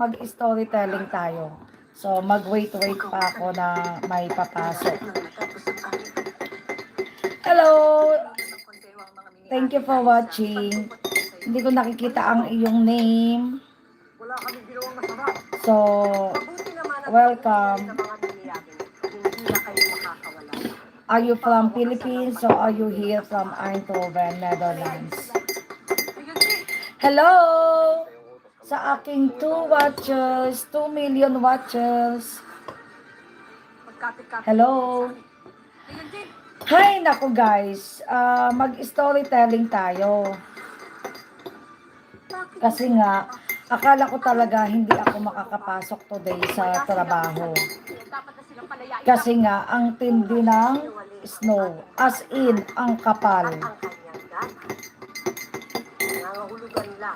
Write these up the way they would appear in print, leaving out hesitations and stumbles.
mag-storytelling tayo. So, mag-wait-wait pa ako na may papasok. Hello! Thank you for watching. Hindi ko nakikita ang iyong name. So, welcome. Are you from Philippines or are you here from Eindhoven, Netherlands? Hello! Sa aking 2 watchers, 2 million watchers. Hello! Hi, naku guys. Mag-storytelling tayo. Kasi nga, akala ko talaga hindi ako makakapasok today sa trabaho. Kasi nga, ang tindi ng snow. As in, ang kapal.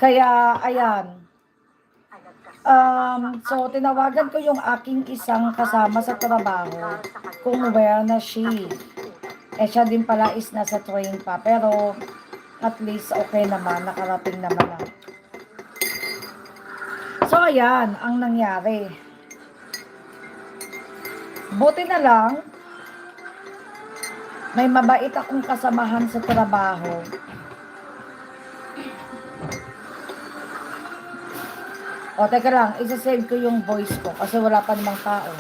Kaya, ayan. So, tinawagan ko yung aking isang kasama sa trabaho kung where na she. Siya din pala is nasa train pa. Pero, at least okay naman. Nakarating naman na. So, ayan ang nangyari. Buti na lang, may mabait akong kasamahan sa trabaho. O, teka lang, isa-save ko yung voice ko kasi wala pa namang tao.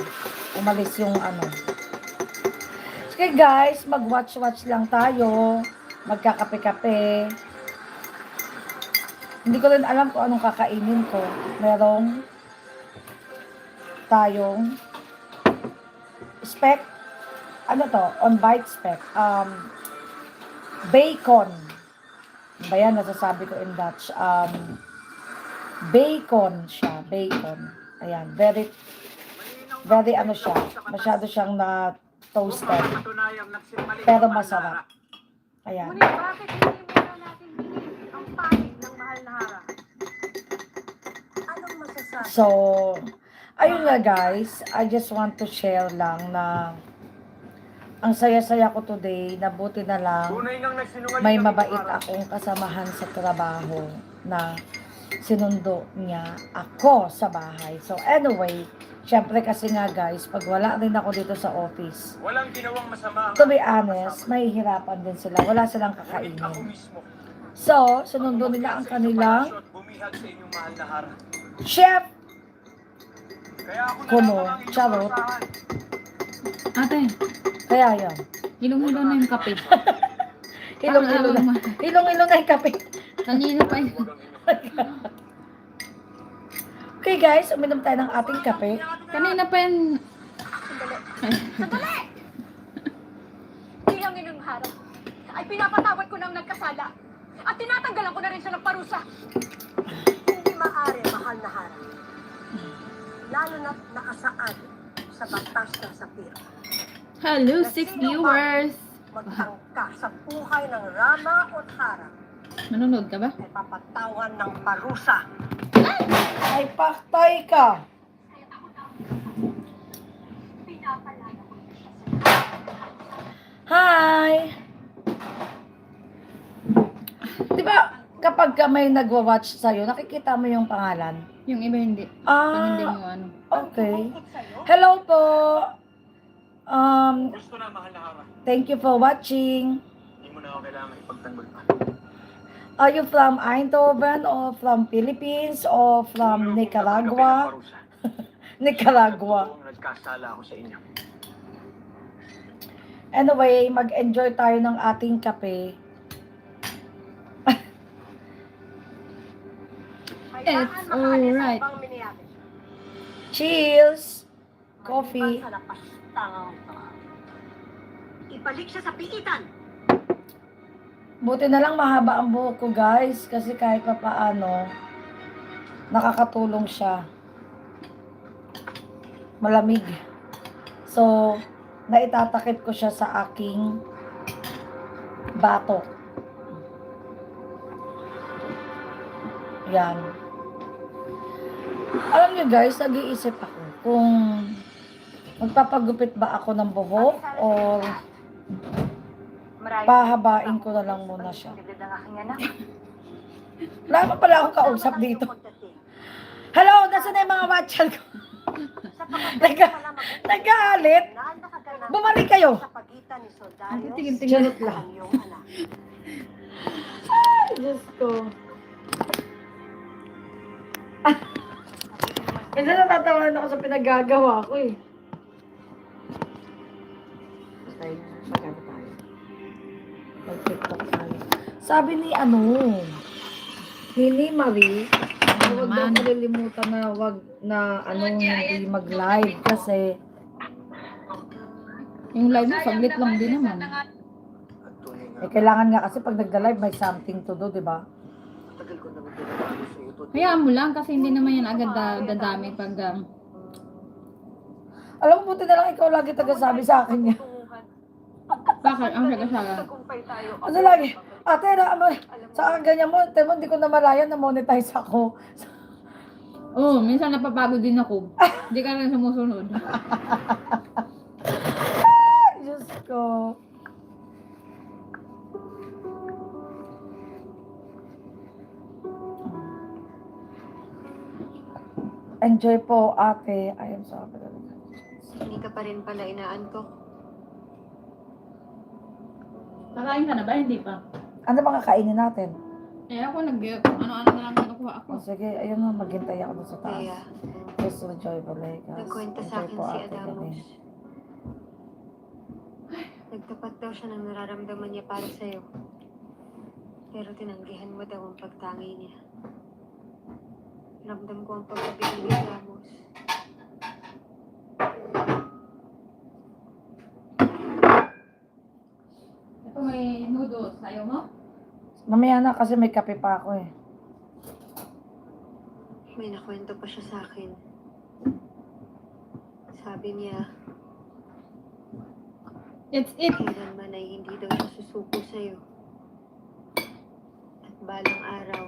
Umalis yung ano. Okay guys, mag-watch-watch lang tayo. Magkakape-kape. Hindi ko rin alam kung anong kakainin ko. Merong tayong spec. Ano to? On bite spec. Bacon. Ba yan, nasasabi ko in Dutch. Bacon siya, bacon. Ayan, very ano siya, masyado siyang na toasted. Pero masarap. Ayan. Bakit hindi muna natin bilhin ang panig ng mahal na hara? Anong masasabi? So, ayun nga guys, I just want to share lang na ang saya-saya ko today, na buti na lang may mabait akong kasamahan sa trabaho na sinundo niya ako sa bahay. So anyway, syempre kasi nga guys, pag wala rin ako dito sa office, walang ginawang masama. To be honest, mahihirapan din sila. Wala silang kakainin. So, sinundo nila ang kanilang chef kuno, charot. Ate, Kaya yan. hilong-hilo na yung kape. Hilong-hilo na. Hilong-hilo na yung kape. Kanina pa yun. Okay guys, uminom tayo ng ating kape. Kanina pa yun. Sandali! Bilang inyong harap ay pinapatawad ko ng nagkasala at tinatanggalan ko na rin siya ng parusa. Hindi maaari, mahal na harap. Lalo na't nakasaad sa batas ng sapiro. Hello, 6 viewers. Magtangka sa buhay ng Rama o Tara Manonood ka ba? ay papatawan ng parusa. Ay, paktay ka. Hi! Di ba, kapag ka may nagwa-watch sa'yo, nakikita mo yung pangalan? Yung iba hindi. Pag hindi mo ano. Okay. Hello po. Gusto na mahal na hara. Thank you for watching. Hindi mo na ako kailangan ipagtanggol pa. Are you from Eindhoven or from Philippines or from Nicaragua? Nicaragua. Nagkasala ako sa inyo. Anyway, mag-enjoy tayo ng ating kape. It's alright. Cheers! Coffee. Sa lapastangang to. Ibalik siya sa piitan. Buti na lang mahaba ang buhok ko guys, kasi kahit pa paano, nakakatulong siya. Malamig. So, naitatakip ko siya sa aking batok. Yan. Alam niyo guys, nag-iisip ako kung magpapagupit ba ako ng buhok or pahabain ko na lang muna siya. Wala pa pala akong kausap dito. Hello, nasa na yung mga watcher ko? Sapagkat Nagka- pala mag- Nagalit? na nakaganap Bumalik kayo. sa pagitan ni Ang Soldarius tingin-tingin Charot lang. at iyong anak. Diyos ko. Minsan natatawanan ako sa pinagagawa ko eh. Okay, magano tayo. Mag-tiktok tayo. Sabi ni ni Marie, huwag daw naman? kalilimutan na wag na hindi mag-live kasi Yung live mo, saglit lang din naman. At tunay nga, kailangan nga kasi pag nagda-live may something to do, di ba? tagal ko naman pinagbago sa iyo. Hayaan mo lang kasi hindi naman yan agad dadami pag Alam mo, buti na lang ikaw lagi tagasabi sa akin yan. bakit ang sagasala. Tagumpay tayo. Ano lagi? Ate, sa akin ganyan mo, temo, hindi ko na malayan na monetize ako. Oo, minsan napapagod din ako. Hindi ka rin sumusunod. Diyos ko. Enjoy po, ate. I am so happy. Hindi ka pa rin pala inaantok. Kakain ka na ba? Hindi pa. Ano bang kakainin natin? Eh ako ano-ano na lang nakuha ako. O sige, ayun na, maghintay ako doon sa taas. Kaya, Yes, Joy Valegas. nagkwenta sa akin si Adamos. Nagtapat daw siya ng nararamdaman niya para sa'yo. Pero tinanggihan mo daw ang pagtangi niya. Ramdam ko ang pagkabigay ni Adamos. Ito may noodles. Ayaw mo? Mamaya na kasi may kape pa ako eh. May nakwento pa siya sa akin. Sabi niya, It's it. kailanman ay hindi daw siya susuko sa'yo. At balang araw,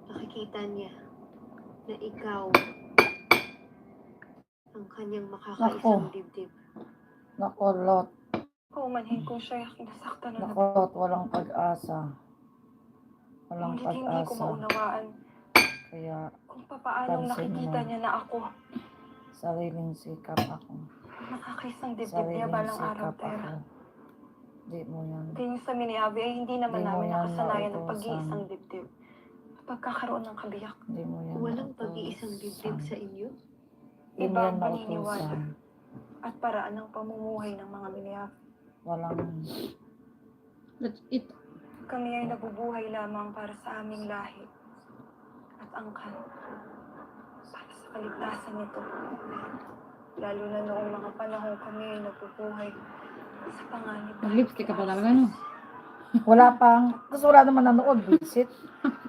nakikita niya na ikaw ang kanyang makakaisang dibdib. Nako, Lot. Kumanhin kung siya kinasaktan na Nako, Lot. Walang pag-asa. Walang hindi ko pag-asa. maunawaan Kaya kung papaanong Pansin nakikita mo. niya na ako. sariling sikap ako. Nakakaisang dibdib niya Sariling balang araw, sikap Tera. ako. Di mo yan. Kaya sa Miniabi ay hindi naman Di mo namin yan nakasanayan ng nautusan. pag-iisang dibdib. At pagkakaroon ng kabiyak. Di mo yan Walang nautusan. pag-iisang dibdib sa inyo? Di mo Iba yan ang paniniwala nautusan. at paraan ng pamumuhay ng mga Miniabi. Walang Let's eat. Kami ay nabubuhay lamang para sa aming lahi at angkan para sa kaligtasan nito. Lalo na noong mga panahon kami ay nabubuhay sa panganib. Mag-lipstick ka pa talaga, no? wala pang, kasi wala naman nanood, visit.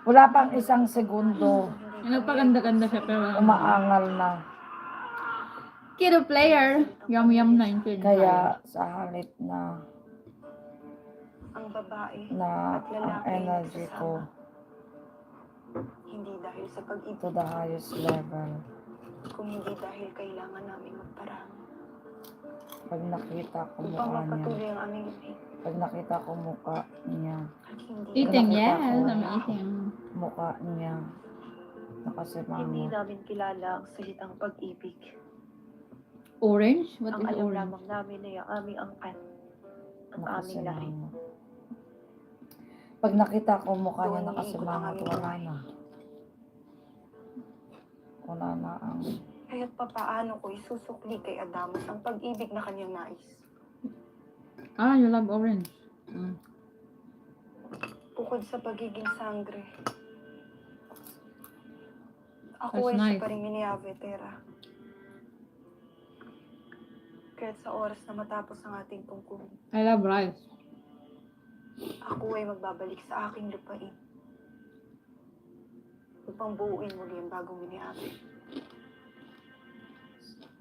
Wala pang isang segundo, Nagpaganda-ganda siya pero umaangal na. Kiddo player. Yum 19. Kaya sa halip na Ang babae na at ang lalaki ay energy ko nagsasama. Hindi dahil sa pag-ibig, to the highest level. kung hindi dahil kailangan namin magparang Pag nakita ko upang mukha niya, mapatuloy ang aming ibig pag nakita ko mukha niya, at hindi Eating, Nakita yes. ko. I'm eating. mukha niya, hindi nakasimango. namin kilala ang salitang pag-ibig. Orange? What Ang is alam orange? lamang namin ay ang aming angkan, ang aming lahi. Nakasimango. Pag nakita ko mukha niya Doon nakasimangot, iikot ang wala aming na. Wala na ang Kaya't papaano ko isusukli kay Adamos ang pag-ibig na kanyang nais. Ah, you love orange. Mm. Bukod sa pagiging sangre, ako That's ay nice. sa paring Miniabe, Tera. Kaya't sa oras na matapos ang ating tungkulin, I love rice. ako ay magbabalik sa aking lupain upang buuin muli ang bagong Miniabe.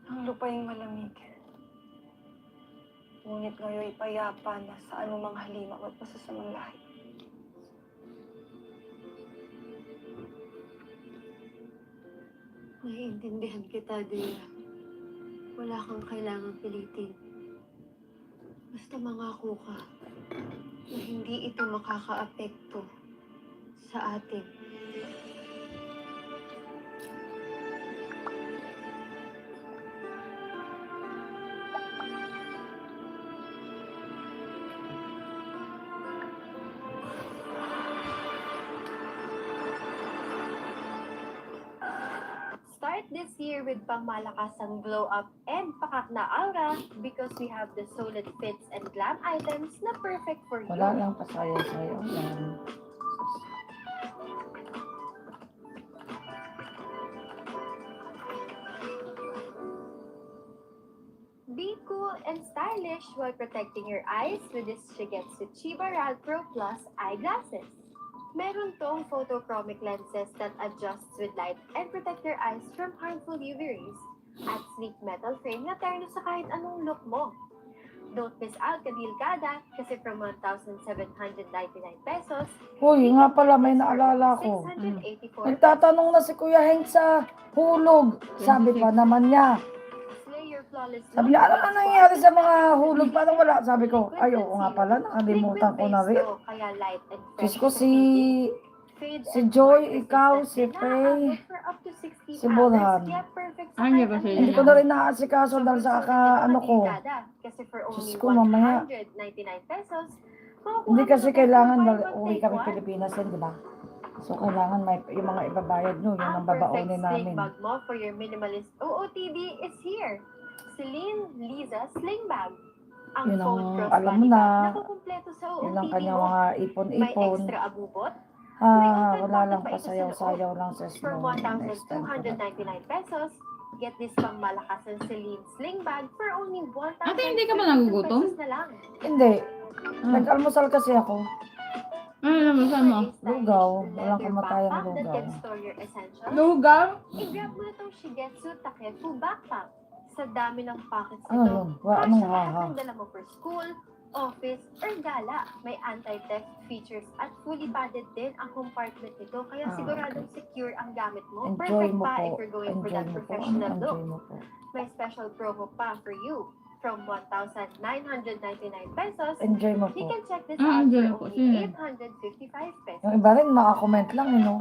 Ang lupaing malamig. Ngunit ngayon payapa na sa anumang halimaw at masasamang lahi. Naiintindihan kita, Dea. Wala kang kailangang pilitin. Basta mangako ka na hindi ito makakaapekto sa atin. this year with pangmalakasang glow up and pakak na aura because we have the solid fits and glam items na perfect for you. Wala lang pasayaw-sayaw yan. Be cool and stylish while protecting your eyes with this Shigetsu Chiba Rad Pro Plus eyeglasses. Meron tong photochromic lenses that adjusts with light and protect your eyes from harmful UV rays at sleek metal frame na terno sa kahit anong look mo. Don't miss out, Kadilkada, kasi from 1,799 pesos, Uy, nga pala, may naalala ko. 684 Nagtatanong na si Kuya Heng sa hulog. Sabi pa naman niya. Slay your flawless Sabi niya, ano na nangyayari sa mga hulog? Parang wala. Sabi ko, ay, oo nga pala, nakalimutan ko na rin. Kaya light and Diyos fresh ko, sa feeling. si Joy, ikaw, si Faye, si Burhan. Ay, ba sila? Hindi ko na rin naasikaso dahil sa ano ko. Kasi for only Diyos ko, mamaya. 199 pesos, Hindi kasi kailangan dahil uwi kami Pilipinas din, di ba? So, kailangan may, yung mga ibabayad nyo, yun ang babaonin namin. bag mo for your minimalist OOTD is here. Celine Liza Sling Bag. Ang Yun ang phone cross alam mo body na. bag na kukumpleto sa OOTD Yun ang kanyang mo. mga May ipon-ipon. extra abubot. Wala lang pasayaw-sayaw lang sa For snow. Next time ko na. 1,299 pesos, get this pang malakas ang Celine Sling Bag for only 1,000 Ate, hindi ka ba nagugutom? pesos na lang. Hindi. Nag-almusal kasi ako. Ano naman sa mo? Lugaw. Walang kamatayang lugaw. That can store your essentials. Lugaw? I-grab mo na itong Shigetsu Takefu Backpack. Sa dami ng pockets Ano nito, yun? Anong haha? ang dala mo for school, office, or gala. May anti-theft features at fully padded din ang compartment nito. Kaya siguradong secure ang gamit mo. Enjoy Perfect mo pa po. if you're going for Enjoy that mo po. professional look. Enjoy mo po. May special promo pa for you. From 1,999 pesos, Enjoy mo you po. can check this Ah, out enjoy for po. only Sige. 855 pesos. Yung iba rin, naka-comment lang, you know.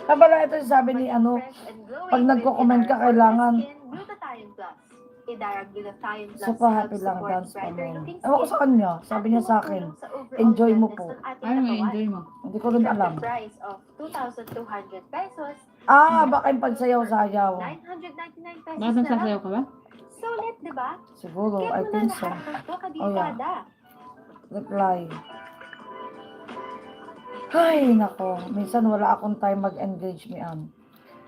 Kabala ito yung sabi ni ano, pag nagko-comment ka, kailangan super happy lang, dance pa mo. Ewan ko sa kanya, sabi niya sa akin, enjoy mo po. Ano may enjoy mo? Hindi ko rin alam. Price of 2,200 pesos, Baka yung pagsayaw-sayaw. 999 pesos Bakit na nagsasayaw lang. ka ba? Sulit, di ba? Siguro, Get I mo na think so. lahat ng to, Oh, kadikada. Reply. Ay, nako. Minsan wala akong time mag-engage me,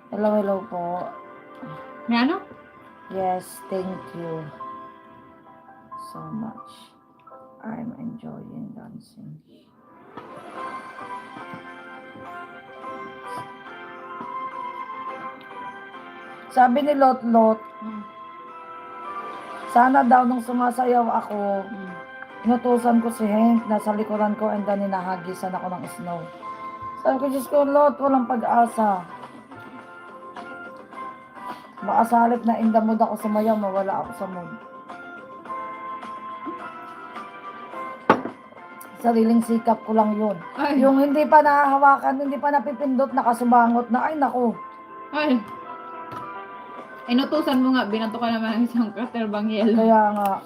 Hello, hello po. May ano? Yes, thank you so much. I'm enjoying dancing. Sabi ni Lot, sana daw nung sumasayaw ako, inutusan ko si Hank, nasa likuran ko, and then hinahagisan ako ng snow. Sabi ko, Diyos ko, Lot, walang pag-asa. Baka sa halip na in the mood ako sumayaw, mawala ako sa mood. Sariling sikap ko lang yun. Ay, Yung hindi pa nahahawakan, hindi pa napipindot, nakasubangot na, ay naku. ay. Inutusan mo nga, binato ka naman ng isang katerbang yelo. Kaya nga.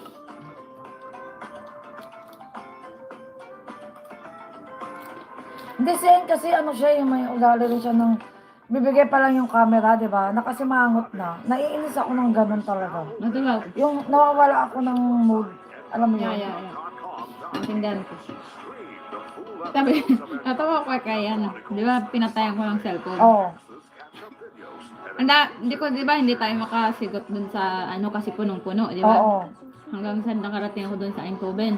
Hindi siya kasi ano siya, yung may ugali rin siya ng bibigay pa lang yung camera, di ba? Nakasimangot na. Naiinis ako ng ganun talaga. Natulaw. Yung nawawala ako ng mood. Alam mo yun? Yeah. Natindihan ko. Sabi, natawa ko kay ano. Di ba, pinatayan ko ng cellphone. Oo. Hindi ko, di ba, hindi tayo makasigot dun sa, ano, kasi punong-puno, di ba? Oo. Hanggang saan nakarating ako dun sa Eindhoven.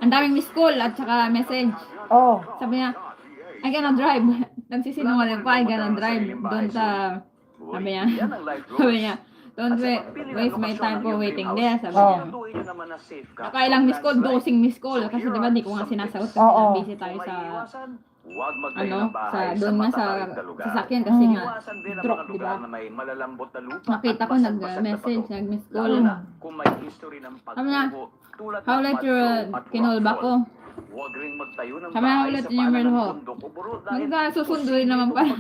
Ang daming miss call at saka message. Oo. Sabi niya, I cannot drive. Nagsisinungaling pa, I cannot drive. Doon sa, sabi niya, don't waste my time for waiting there. Sabi niya. Nakailang miss call, dosing miss call. Kasi di ba, di ko nga sinasagot kasi Oo. busy tayo sa, ano, sa, doon nga sa sasakyan kasi nga, drop, di ba? Nakita ko, nag-message, nag-miss call. Sabi niya, how late your kinolba ko? Sabi niya, how late your merho? Magkasusunduin naman pala.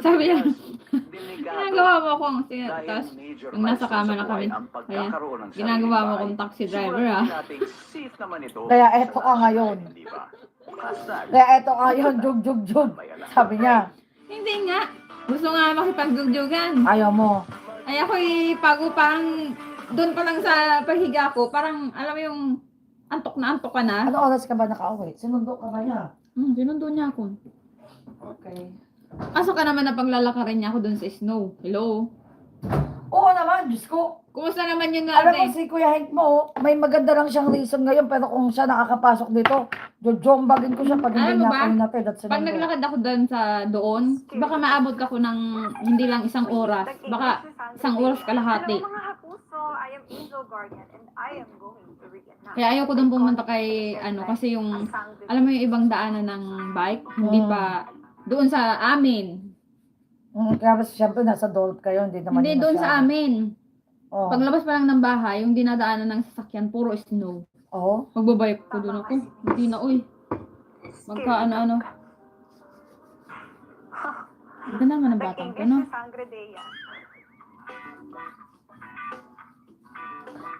Sabi niya, ginagawa mo akong, tapos, yung nasa kama na kami, kaya, ginagawa mo akong taxi driver, ha? Kaya eto ka ngayon. Kaya eto ka ngayon, jug. Sabi niya. Hindi nga. Gusto nga makipagdugdugan. Ayaw mo. Ay ako'y bago parang doon pa lang sa pahiga ko, parang alam mo yung antok ka na. Ano oras ka ba nakauwi? Sinundo ka ba niya? Sinundo niya ako. Okay. Kaso ka naman na paglalakarin niya ako doon sa snow. Hello? Oo naman, Diyos ko. Kumusta naman yung Alam mo ate? si Kuya Hank mo, may maganda lang siyang reason ngayon, pero kung siya nakakapasok dito, jojombagin ko siya pag hindi Alam mo niya ba? ako hinatid at Pag sinundo. naglakad ako doon doon, baka maabot ako ng hindi lang isang oras. Baka isang oras kalahati. Hello mga kapuso, I am Angel Guardian and I am going to reenact. Kaya ayoko doon pumunta kay kasi yung alam mo yung ibang daanan ng bike, hindi pa doon sa amin. Kaya siyempre nasa Dolph kayo, hindi naman Hindi yun doon sa masyado. amin. Oh. Paglabas pa lang ng bahay, yung dinadaanan ng sasakyan, puro snow. Oh. Magbabayok ko doon ako. Hindi na, uy. Magka-ano-ano. Ganda naman ang batang ko, no? Sangre Dea.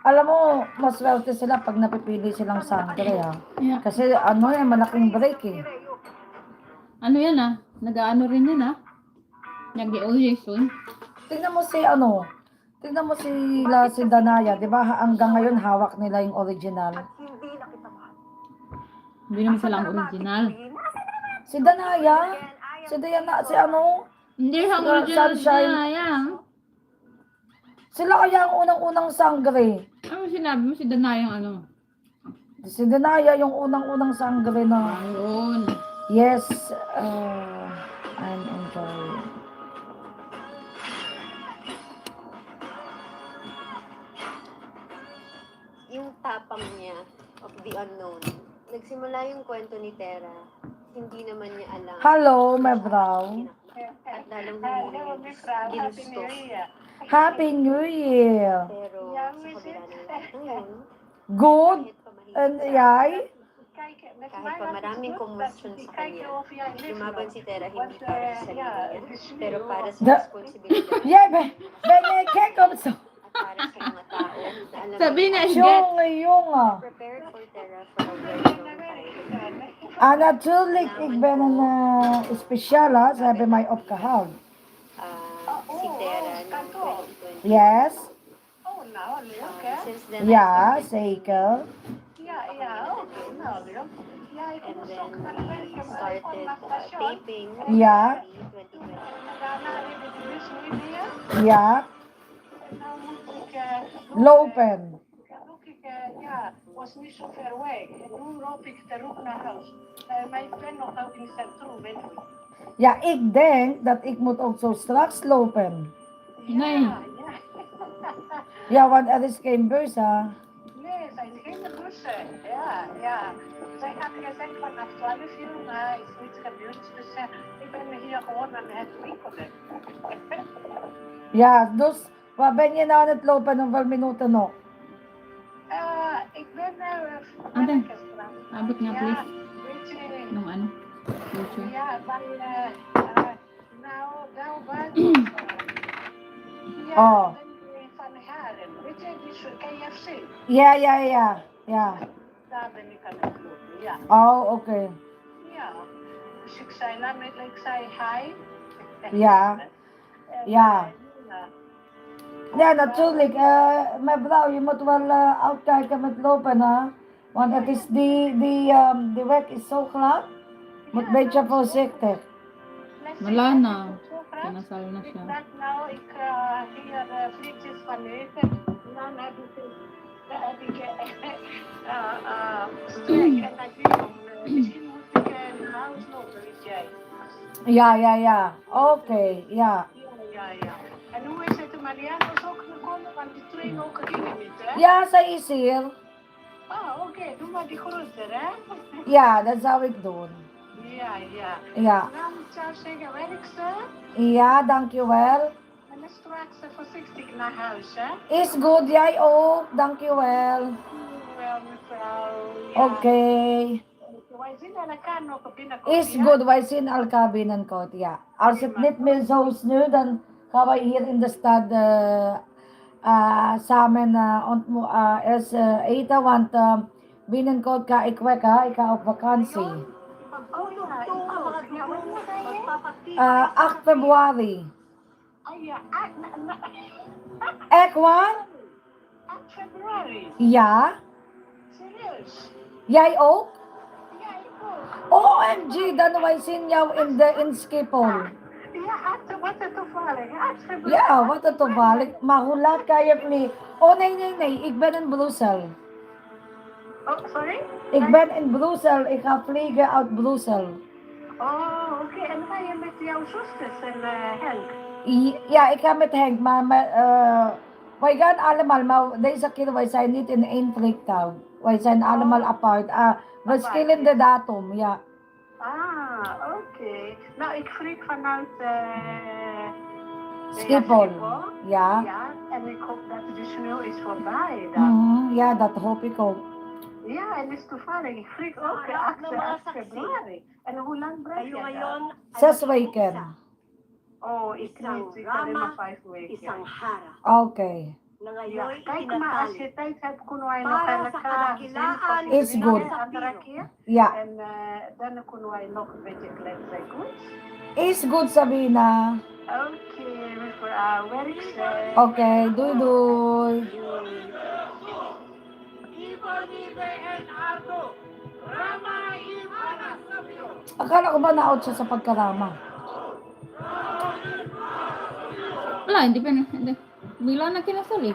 Alam mo, maswerte sila pag napipili silang sangre, ha. Yeah. Kasi ano yan, malaking break eh. Ano yan, ah? Nag-ano rin yan, ah? Nag-i-audition. Tingnan mo si si Danaya, di ba? Hanggang ngayon hawak nila yung original. Hindi na kita mahal. Hindi naman sila ang original. Si Danaya, si Diana, si ano, Hindi siya ang Sa- original Sunshine. niya, yan. sila kaya ang unang-unang sangre. Ano sinabi mo si Danayang ano? Si Danaya yung unang-unang sangre na, Ayun. yes, I'm enjoying. Yung tapang niya of the unknown. Nagsimula yung kwento ni Tera. Hindi naman niya alam. Hello, my brow. At lalong hindi niya ginusto. Happy New Year. Pero sa kabila ng lahat ng yun, Good kahit pa mahirap and siya, yay. kahit pa maraming question sa kanya, lumaban si Tera hindi para sa sarili niya, pero para sa The- responsibilidad Yeah, Beneke, kom so. at para sa mga tao na alam Sabi niya, na, get. Yung prepared for Tera for a very long time. natuurlijk, ik ben een speciale, ze hebben mij opgehaald. Si Tera noong 2020. Yes, Since then, ja, zeker. and then we started taping Ja. early 2020. Ja, lopen. Was niet zo ver weg. En toen loop ik terug naar huis. Mijn vriend nog ook in centrum, weet je. Ja, ik denk dat ik moet ook zo straks lopen. Nee. Ja. Ja, want er is geen bus, hè. Nee, zijn geen bussen. Ja. Zij had gezegd vanaf 12 uur, maar is niets gebeurd. Dus ik ben hier gewoon aan het winkelen. Ja, dus waar ben je nou aan het lopen? Hoeveel minuten nog? Ik ben Ate, Varkensstraat. abot nga Ja, please. weet je. Nung ano? YouTube. Ja, maar nou wat? Ja, Oh. ben van Haren. Weet je, die KFC. Ja. Daar ben ik aan het lopen, ja. Oh, oké. Ja. Dus ik zei, ik zei hi. Ja. En, Ja. ja. Ja, natuurlijk. Mijn vrouw, je moet wel uitkijken met lopen, hè. Want het is die weg is zo glad. Moet een beetje voorzichtig. Wala na. Kinasal na siya. Dat nou, ik hier frietjes van eten. Dan heb ik strek en dat misschien moet ik naar huis lopen, weet jij. Ja. Oké, ja. Ja. En hoe is het, Marianne is ook gekomen, want die twee ook gingen niet, hè? Ja, zij is hier. Ah, oké, doe maar die groter, hè? Ja, dat zou ik doen. Ja. Ja. Nou, ik zou zeggen, werk ze. Ja, dankjewel. En dan straks voorzichtig naar huis, hè? Is goed, jij ook. Dankjewel. Wel, mevrouw. Oké. Wij zien elkaar nog binnenkort. Is ja? goed, wij zien elkaar binnenkort, ja. Als het niet meer zo is nu, dan gaan wij hier in de stad samen eens eten, want binnenkort ga ik weg, hè. Ik ga op vakantie. Oh, ja, ik Magpapatibay Act February. Ay, Act 1? February. Yeah. Serious. Yay Oak? Yeah, ito. OMG, danaway sinyaw in the inskipol. Ja, wat het toevallig. February. Ja, wat het toevallig. Maar hoe laat kan je vliegen? Oh nee, ik ben in Brussel. Oh, sorry? Ik ben in Brussel, ik ga vliegen uit Brussel. Oh, oké. En ga je met jouw zusters en Henk? Ja, ik ga met Henk, maar wij gaan allemaal, maar deze keer wij zijn niet in één vliegtuig. Wij zijn allemaal apart. Verschillende datum, ja. Ah, oké. Nou, ik vlieg vanuit Schiphol. Ja. Ja, en ik hoop dat de sneeuw is voorbij dan. Ja, dat hoop ik ook. Ja, en is toevallig. Ik vlieg ook Ja, 8 naman sa februari. En hoe lang blijf je Kayo dan? ngayon ay 6 mag-iisa. weken. Oh, ik Isang niet. Ik kan rama, maar 5 weken. Isang harap Okay. na Ja, ngayon kijk maar, als itinatali je tijd hebt, kunnen wij para nog sa elkaar kadakilaan zien. Is good. Andere keer. Ja, En dan kunnen wij nog een beetje kletsen, goed? is good Sabina. Oké, mevrouw, werk ze. Okay, doei. Akala ko ba na-out siya sa pagkarama? Wala, hindi. Bigla na kinasal eh.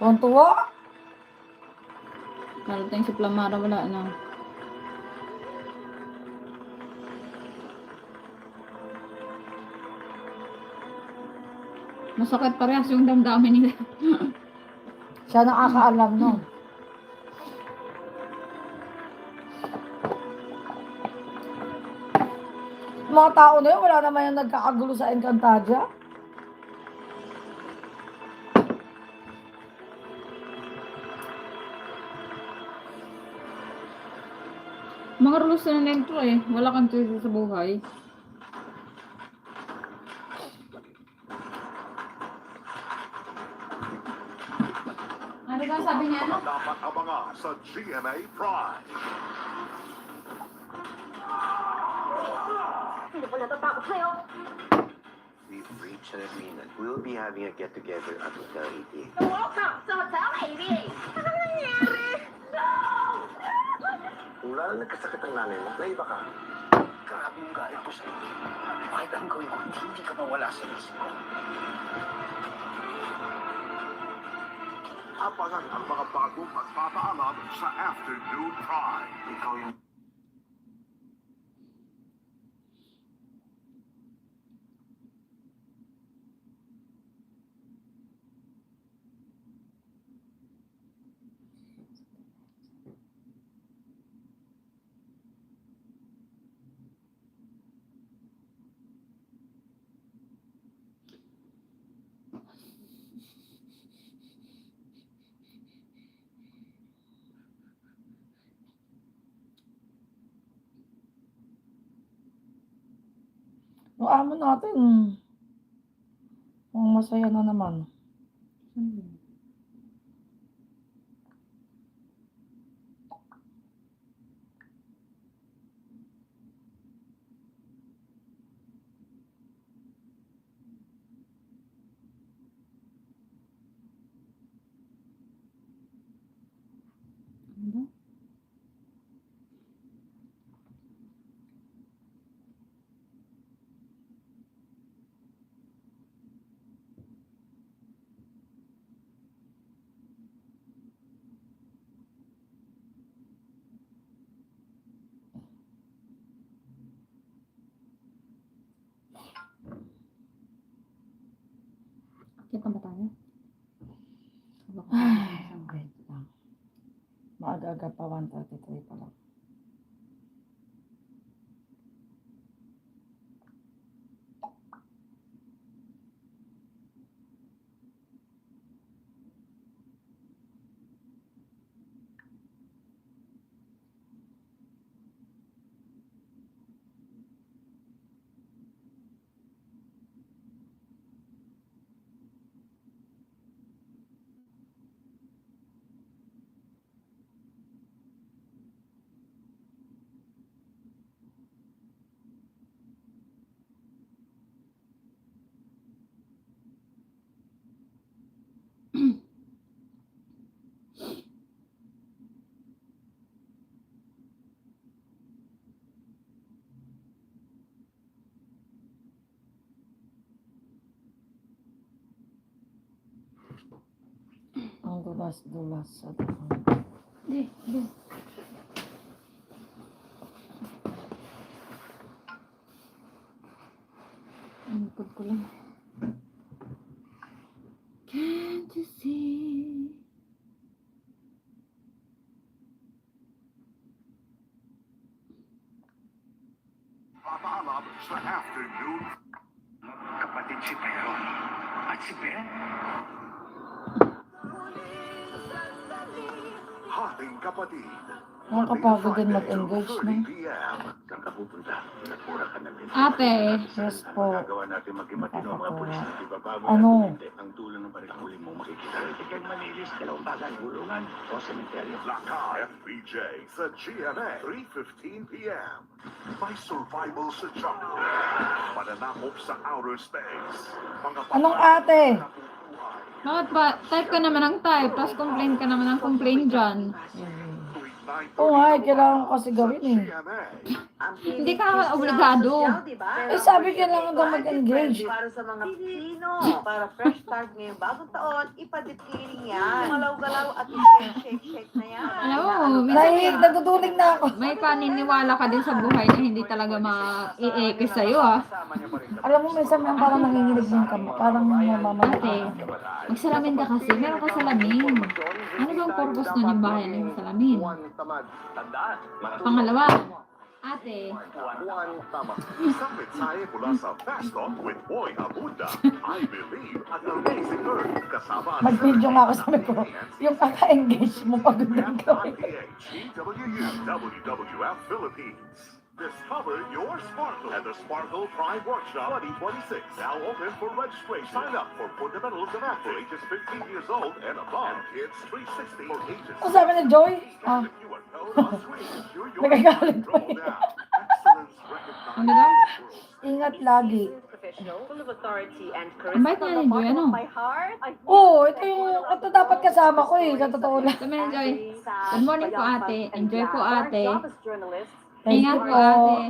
Tuntua? Narating si Plamara, wala na. Masakit parehas yung damdamin nila. Siya nakakaalam, no? Mga tao na yun, wala naman yung nagkakagulo sa Encantadia. Mga rules na nito eh. Wala kang choice sa buhay. Ano ba sabi niya? Dapat abangan sa GMA Prime. Hindi ko natatakot sa'yo. We've reached an agreement. We'll be having a get-together at Hotel 88. Welcome sa Hotel 88. Ano nangyari? No! Kung lalo nagkasakit ang nanay mo, naiba ka. Grabe yung galit ko sa'yo. Kahit ang gawin ko, hindi ka mawala sa isip ko. Abangan ang mga bagong pagpapaalam sa Afternoon Prime. Ikaw yung Yung amo natin, masaya na naman. Kita ba tayo? Ay, wait lang. Maaga-aga pa, 1:33 pa lang. as dulas sa dahon. Di. Ang likod ko lang. Can't you see? Papaalam sa afternoon. Kapatid si Peron at si Ben. Hating kapatid. Nakakapagod din mag-engage, no? 30 p.m. Saan ka pupunta? Nagpura ka na rin. Ate. Yes po. Magagawa natin magkimatino ang mga pulis na ibababa Ano? ang tulong ng baril. Huli mo makikita rin. Tigay malilis. Dalawang bagay. Gulungan o sementeryo. Laka FBJ sa GMA 3:15 p.m. May survival sa jungle. Pananakop sa outer space. Anong ate? Bakit ba? Type ka naman ng type, tapos complain ka naman ng complain dyan. Oo nga, kailangan ko kasi gawin eh. Hindi ka naman obligado. Eh sabi kailangan daw mag-engage. Para sa mga Pilipino, para fresh start ngayong bagong taon, ipaditiling yan. Malaw-galaw at i-shake na yan. Alam mo, minsan Naduduling na ako. may paniniwala ka din sa buhay na hindi talaga ma-i-eke sa'yo ah. Alam mo, minsan parang nanginginig din ka mo. Parang mamamatay. Ate, magsalamin ka kasi. Meron ka salamin. Ano bang purpose nun yung bahay na yung salamin? Tandaan. Pangalawa, ate, Juan Tama. Isang mensahe mula sa Fast Talk with Boy Abunda. I believe at Amazing Earth. Kasama Mag-video nga ako sabi ko. Yung kaka-engage mo pag gawin. GWU WWF Philippines. Discover your sparkle at the Sparkle Prime Workshop 2026. Now open for registration. Sign up for fundamentals of math for ages 15 years old and above. Kids 360 for ages. Ano sabi ni Joy? Scan the QR code on screen. Ensure your Nagagalit pa roll down. Excellence recognized. ano daw? Ingat lagi. Professional, full of authority and Ang bait nga ni Joy, ano? my heart. Oo, ito dapat kasama ko eh. Sa totoo lang. Sabi ni Joy, good morning po ate, enjoy po ate, Thank ingat you po po. ate.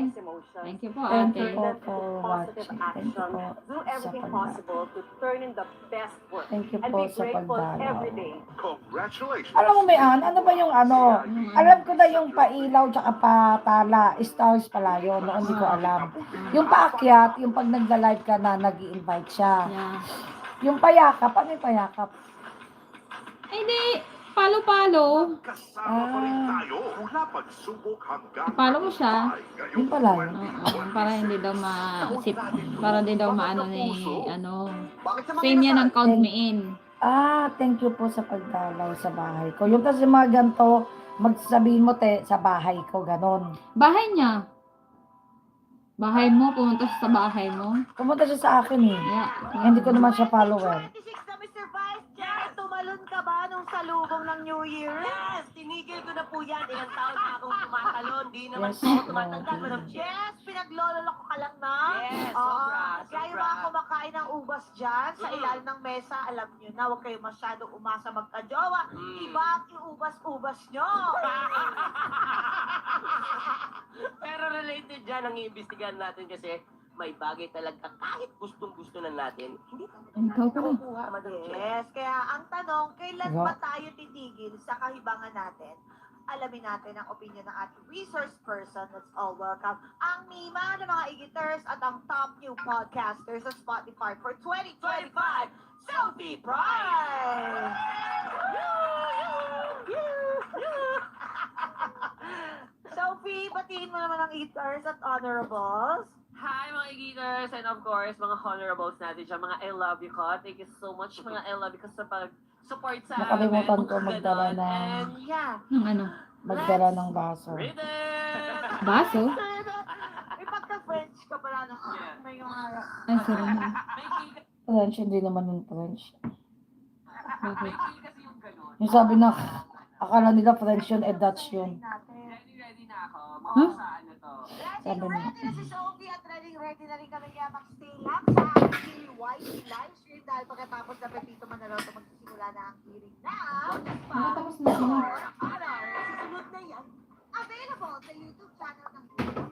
Thank you po Thank ate. you po for watching. Thank you po Do sa everything pagdalaw. possible to turn in the best work. Thank you And po be sa grateful pagdalaw. every day. Congratulations. Alam mo, Mayan, ano ba yung ano? Alam ko na yung pailaw tsaka patala. Stars pala yun. Noon hindi ko alam. Yung paakyat, yung pag nagla-live ka na, nag-i-invite siya. Yeah. Yung payakap, ano yung payakap? Ay di, palo-palo. Kasama pa rin tayo mula pagsubok hanggang Palo mo siya. Yung pala yun. Oo, para hindi daw ma-sip, para hindi daw maano ni, ano, Bakit sa same yan ang count me in. Thank you po sa pagdalaw sa bahay ko. Yung kasi mga ganito, magsasabihin mo sa bahay ko, ganon. Bahay niya. Bahay mo, pumunta siya sa bahay mo. Pumunta siya sa akin eh. Yeah. Hindi ko naman siya follower. 26 na Mr. Vice Chair, tumalon ka ba nung salubong ng New Year? Yes, tinigil ko na po yan. Ilang taon na akong tumatalon. Di naman Yes, po ako tumatanda. Lord. Yes, pinaglololoko ka lang na. Yes, Kaya yung mga kumakain ng ubas dyan, sa ilalim ng mesa, alam nyo na, huwag kayo masyadong umasa magka-jowa. Iba ang iubas-ubas nyo. Pero related dyan ang iimbestigahan natin kasi may bagay talaga kahit gustong-gusto na natin. Hindi Ikaw pa rin. makukuha, Madam Chair. Yes, kaya ang tanong, kailan Diba? ba tayo titigil sa kahibangan natin? Alamin natin ang opinion ng ating resource person. Let's all welcome ang Mima ng mga igiters at ang top new podcasters sa Spotify for 2025, Sophie Prime! Sophie, batiin mo naman ang igiters at honorables. Hi mga igiters and of course mga honorables natin dyan, mga I love you ko. Thank you so much mga I love you ko sa pag-support sa amin. Nakalimutan ko Ganon. magdala ng- And yeah, Ng ano? Magdala ng baso. rhythm! Baso? May pagka-French ka pala ng may yung harap. Ay, sorry na. French, hindi naman yung French. Bakit? Yung sabi na, akala nila French yun, Dutch yun. Ready na ako. Huh? Sa ano to? Sabi niya. Ready na si Sophie at ready na rin kami kaya mag-stay lang sa ating YT live stream dahil pagkatapos na Pepito Manaloto magsisimula na ang hearing na Tapos na sila. Sunod na yan. Available sa YouTube channel ng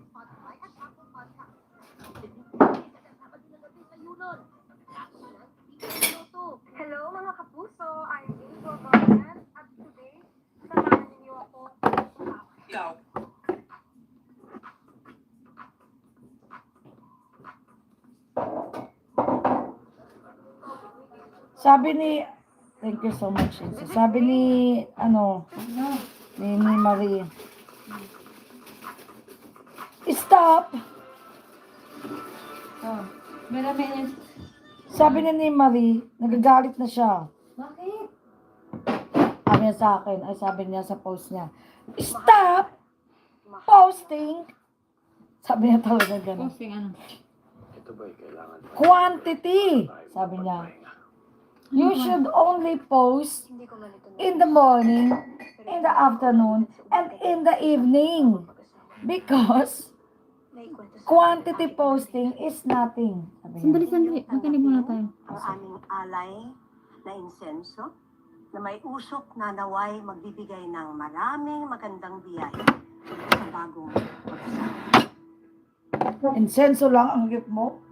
Spotify at Apple Podcast. Hello mga kapuso, I'm April Bogdan Sabi ni, thank you so much, Insa. Sabi ni, ni Marie, stop! Oh, marami. Sabi ni Marie, nagagalit na siya. Bakit? Sabi niya sa akin, ay sabi niya sa post niya, stop posting! Sabi niya talaga gano'n. Posting ano? Ito ba'y kailangan pa? Quantity! Sabi niya. You should only post Hindi ko man ito in the morning, in the afternoon, and in the evening. Because naikwento sa quantity posting is nothing. Sabi niya. Sandali. Makinig muna tayo. Ang aming alay na insenso na may usok na naway magbibigay ng maraming magandang biyaya sa bagong pag-asawa. Insenso lang ang gift mo?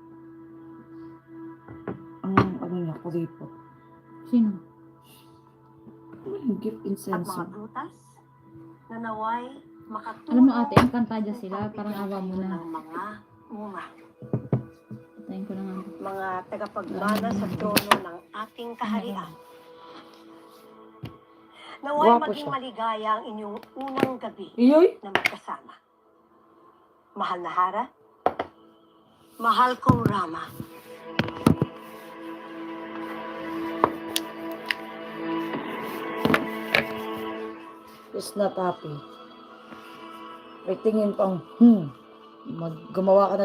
Ano niya, kuripot. Sino? Ang gift At insenso. mga prutas na naway makatulong Alam mo ate, ang kantadya sila, parang awa mo na. ng mga bunga. Tayin ko na nga. Mga tagapagmana sa trono ng ating kaharian. Naway Gwapo maging siya. maligaya ang inyong unang gabi Iyoy! na magkasama. Mahal na Hara, mahal kong Rama. Is not happy. May tingin pang, gumawa ka na